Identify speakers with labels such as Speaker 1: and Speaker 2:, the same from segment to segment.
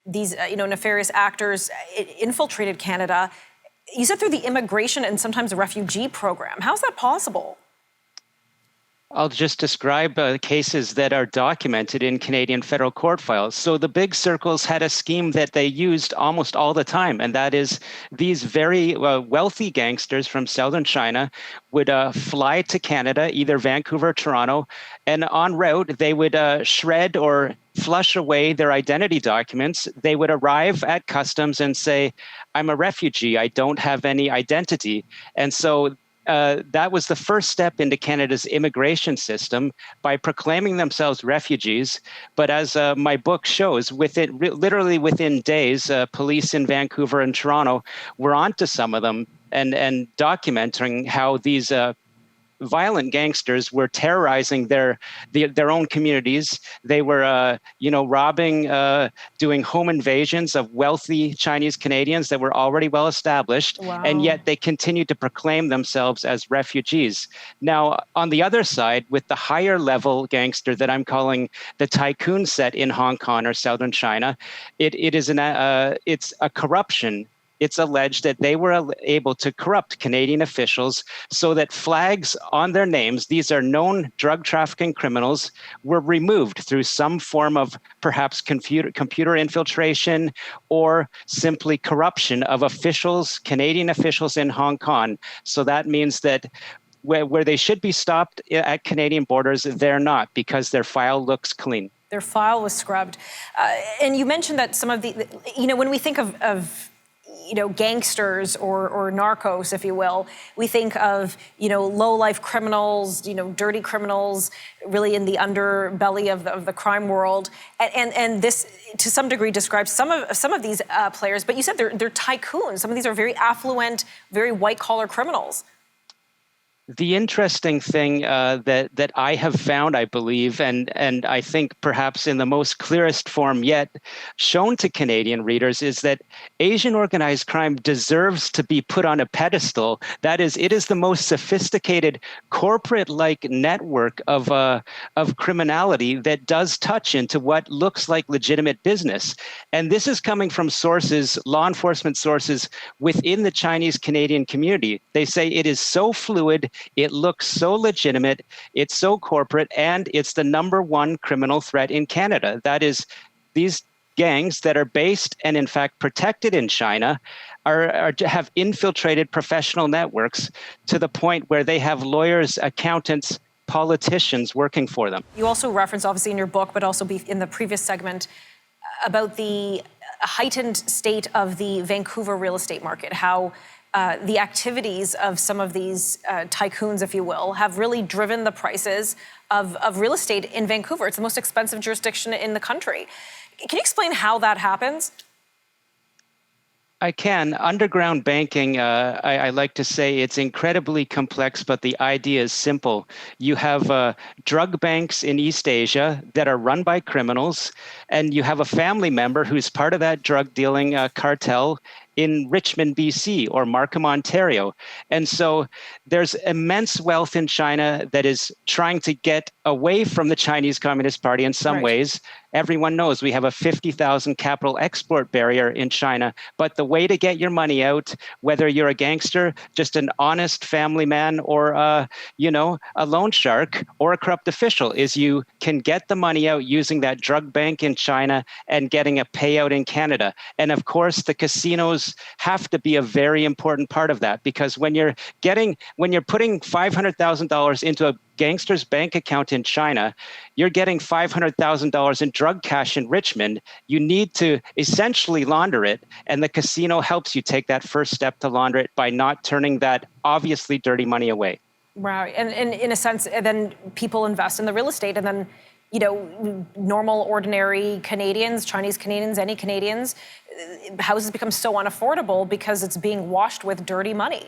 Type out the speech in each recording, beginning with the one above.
Speaker 1: these nefarious actors infiltrated Canada. You said through the immigration and sometimes the refugee program. How's that possible?
Speaker 2: I'll just describe cases that are documented in Canadian federal court files. So the big circles had a scheme that they used almost all the time, and that is these very wealthy gangsters from southern China would fly to Canada, either Vancouver or Toronto, and en route they would shred or flush away their identity documents. They would arrive at customs and say, "I'm a refugee, I don't have any identity." And so that was the first step into Canada's immigration system by proclaiming themselves refugees. But as my book shows, literally within days, police in Vancouver and Toronto were onto some of them and documenting how these violent gangsters were terrorizing their own communities. They were, robbing, doing home invasions of wealthy Chinese Canadians that were already well established,
Speaker 1: Wow.
Speaker 2: And yet they continued to proclaim themselves as refugees. Now, on the other side, with the higher level gangster that I'm calling the tycoon set in Hong Kong or southern China, it's a corruption. It's alleged that they were able to corrupt Canadian officials so that flags on their names, these are known drug trafficking criminals, were removed through some form of perhaps computer infiltration or simply corruption of officials, Canadian officials in Hong Kong. So that means that where they should be stopped at Canadian borders, they're not, because their file looks clean.
Speaker 1: Their file was scrubbed. And you mentioned that some of the, when we think of gangsters or narcos, if you will, we think of, low-life criminals, dirty criminals, really in the underbelly of the crime world. And this, to some degree, describes some of these players. But you said they're tycoons. Some of these are very affluent, very white-collar criminals.
Speaker 2: The interesting thing that I have found, I believe, and I think perhaps in the most clearest form yet shown to Canadian readers, is that Asian organized crime deserves to be put on a pedestal. That is, it is the most sophisticated corporate-like network of criminality that does touch into what looks like legitimate business. And this is coming from sources, law enforcement sources within the Chinese Canadian community. They say it is so fluid, it looks so legitimate, it's so corporate, and it's the number one criminal threat in Canada. That is, these gangs that are based and in fact protected in China have infiltrated professional networks to the point where they have lawyers, accountants, politicians working for them. You
Speaker 1: also reference, obviously in your book, but also in the previous segment, about the heightened state of the Vancouver real estate market, how the activities of some of these tycoons, if you will, have really driven the prices of real estate in Vancouver. It's the most expensive jurisdiction in the country. Can you explain how that happens?
Speaker 2: I can. Underground banking, I like to say it's incredibly complex, but the idea is simple. You have drug banks in East Asia that are run by criminals, and you have a family member who's part of that drug dealing cartel in Richmond, BC, or Markham, Ontario. And so there's immense wealth in China that is trying to get away from the Chinese Communist Party in some ways. Everyone knows we have a 50,000 capital export barrier in China. But the way to get your money out, whether you're a gangster, just an honest family man, or a loan shark or a corrupt official, is you can get the money out using that drug bank in China and getting a payout in Canada. And of course, the casinos have to be a very important part of that, because when you're putting $500,000 into a gangster's bank account in China, you're getting $500,000 in drug cash in Richmond. You need to essentially launder it, and the casino helps you take that first step to launder it by not turning that obviously dirty money away.
Speaker 1: Right, and in a sense, then people invest in the real estate, and then normal, ordinary Canadians, Chinese Canadians, any Canadians, houses become so unaffordable because it's being washed with dirty money.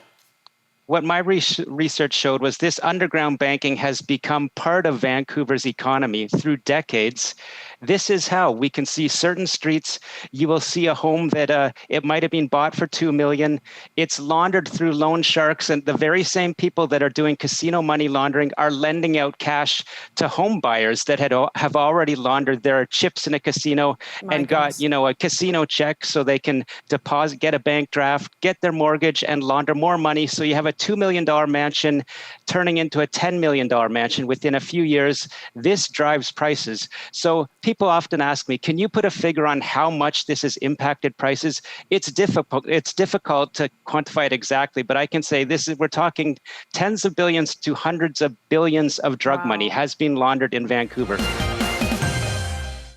Speaker 2: What my research showed was this underground banking has become part of Vancouver's economy through decades. This is how we can see certain streets. You will see a home that it might have been bought for $2 million. It's laundered through loan sharks, and the very same people that are doing casino money laundering are lending out cash to home buyers that have already laundered their chips in a casino and got, a casino check so they can deposit, get a bank draft, get their mortgage, and launder more money. So you have a $2 million mansion turning into a $10 million mansion within a few years. This drives prices. So people often ask me, can you put a figure on how much this has impacted prices? It's difficult. It's difficult to quantify it exactly, but I can say we're talking tens of billions to hundreds of billions of drug money has been laundered in Vancouver.